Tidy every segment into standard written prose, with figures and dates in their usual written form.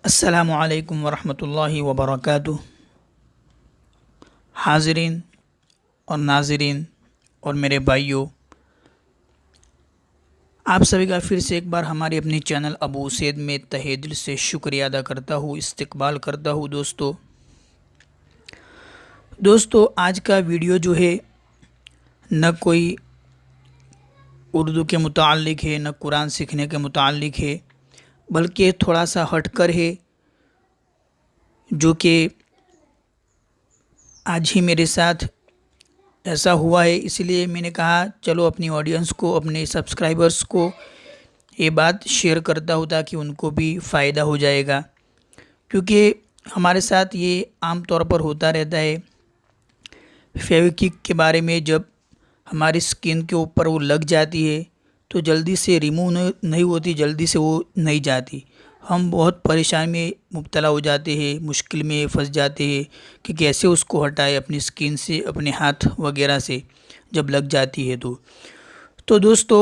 अस्सलामु अलैकुम वरहमतुल्लाहि वबरकातुह। हाज़रीन और नाज़रीन और मेरे भाइयों, आप सभी का फिर से एक बार हमारे अपने चैनल अबू सैद में तहे दिल से शुक्रिया अदा करता हूँ, इस्तकबाल करता हूँ। दोस्तों आज का वीडियो जो है न कोई उर्दू के मुताल्लिक़ है, न कुरान सीखने के मुताल्लिक़ है, बल्कि थोड़ा सा हटकर है, जो कि आज ही मेरे साथ ऐसा हुआ है। इसलिए मैंने कहा चलो अपनी ऑडियंस को, अपने सब्सक्राइबर्स को ये बात शेयर करता हूँ ताकि उनको भी फ़ायदा हो जाएगा। क्योंकि हमारे साथ ये आम तौर पर होता रहता है, फेविक्विक के बारे में जब हमारी स्किन के ऊपर वो लग जाती है तो जल्दी से रिमूव नहीं होती, जल्दी से वो नहीं जाती। हम बहुत परेशानी में मुब्तला हो जाते हैं, मुश्किल में फंस जाते हैं कि कैसे उसको हटाए अपनी स्किन से, अपने हाथ वगैरह से जब लग जाती है। तो दोस्तों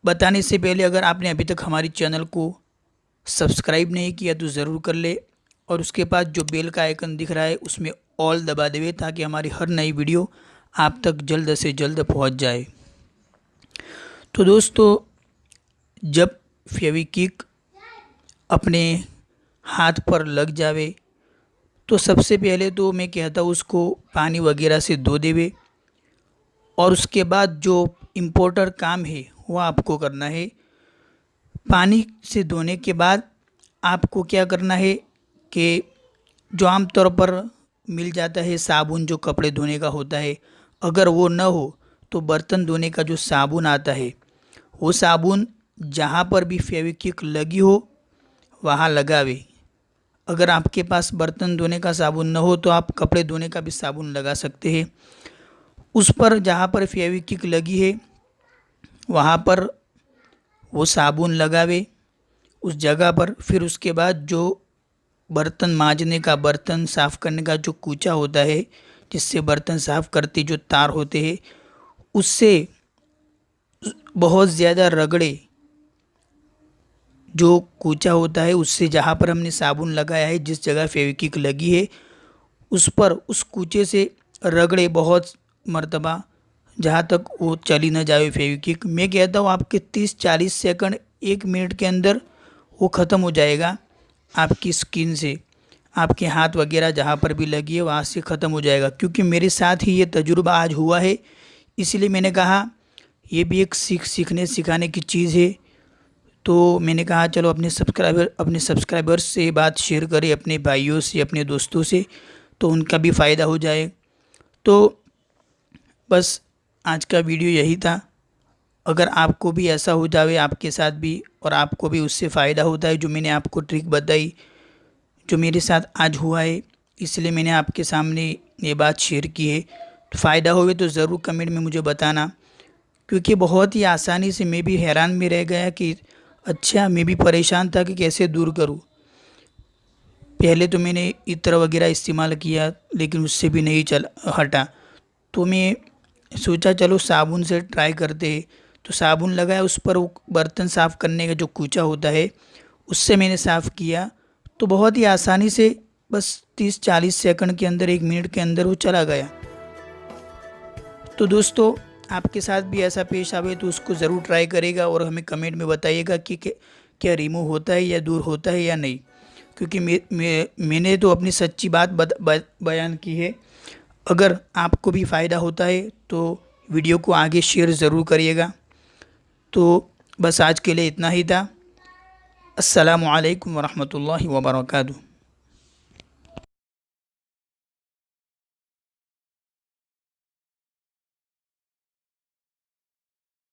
बताने से पहले अगर आपने अभी तक हमारी चैनल को सब्सक्राइब नहीं किया तो ज़रूर कर ले, और उसके पास जो बेल का आइकन दिख रहा है उसमें ऑल दबा देवे ताकि हमारी हर नई वीडियो आप तक जल्द से जल्द पहुंच जाए। तो दोस्तों जब फेविक्विक अपने हाथ पर लग जावे तो सबसे पहले तो मैं कहता हूँ उसको पानी वगैरह से धो देवे, और उसके बाद जो इम्पोर्टर काम है वो आपको करना है। पानी से धोने के बाद आपको क्या करना है कि जो आम तौर पर मिल जाता है साबुन, जो कपड़े धोने का होता है, अगर वो न हो तो बर्तन धोने का जो साबुन आता है वो साबुन जहाँ पर भी फेविक्विक लगी हो वहाँ लगावे। अगर आपके पास बर्तन धोने का साबुन न हो तो आप कपड़े धोने का भी साबुन लगा सकते हैं। उस पर जहाँ पर फेविक्विक लगी है वहाँ पर वो साबुन लगावे उस जगह पर। फिर उसके बाद जो बर्तन मांजने का, बर्तन साफ़ करने का जो कूचा होता है, जिससे बर्तन साफ़ करते जो तार होते हैं, उससे बहुत ज़्यादा रगड़े। जो कूचा होता है उससे जहाँ पर हमने साबुन लगाया है, जिस जगह फेविक्विक लगी है, उस पर उस कूचे से रगड़े बहुत मर्तबा, जहाँ तक वो चली न जाए फेविक्विक। मैं कहता हूँ आपके 30-40 सेकंड 1 मिनट के अंदर वो ख़त्म हो जाएगा आपकी स्किन से, आपके हाथ वगैरह जहाँ पर भी लगी है वहाँ से ख़त्म हो जाएगा। क्योंकि मेरे साथ ही ये तजुर्बा आज हुआ है, इसलिए मैंने कहा ये भी एक सीखने सिखाने की चीज़ है। तो मैंने कहा चलो अपने सब्सक्राइबर्स से बात शेयर करें, अपने भाइयों से, अपने दोस्तों से, तो उनका भी फ़ायदा हो जाए। तो बस आज का वीडियो यही था। अगर आपको भी ऐसा हो जाए आपके साथ भी, और आपको भी उससे फ़ायदा होता है, जो मैंने आपको ट्रिक बताई, जो मेरे साथ आज हुआ है, इसलिए मैंने आपके सामने ये बात शेयर की है। तो फ़ायदा होवे तो ज़रूर कमेंट में मुझे बताना, क्योंकि बहुत ही आसानी से मैं भी हैरान में रह गया कि अच्छा, मैं भी परेशान था कि कैसे दूर करूं। पहले तो मैंने इत्र वगैरह इस्तेमाल किया लेकिन उससे भी नहीं हटा। तो मैं सोचा चलो साबुन से ट्राई करते हैं। तो साबुन लगाया, उस पर वो बर्तन साफ़ करने का जो कूचा होता है उससे मैंने साफ़ किया, तो बहुत ही आसानी से बस 30-40 सेकंड के अंदर, 1 मिनट के अंदर वो चला गया। तो दोस्तों आपके साथ भी ऐसा पेश आवे तो उसको ज़रूर ट्राई करेगा और हमें कमेंट में बताइएगा कि क्या रिमूव होता है या दूर होता है या नहीं। क्योंकि मैंने तो अपनी सच्ची बात बयान की है। अगर आपको भी फ़ायदा होता है तो वीडियो को आगे शेयर ज़रूर करिएगा। तो बस आज के लिए इतना ही था। अस्सलामु अलैकुम वरहमतुल्लाहि वबरकातुहू।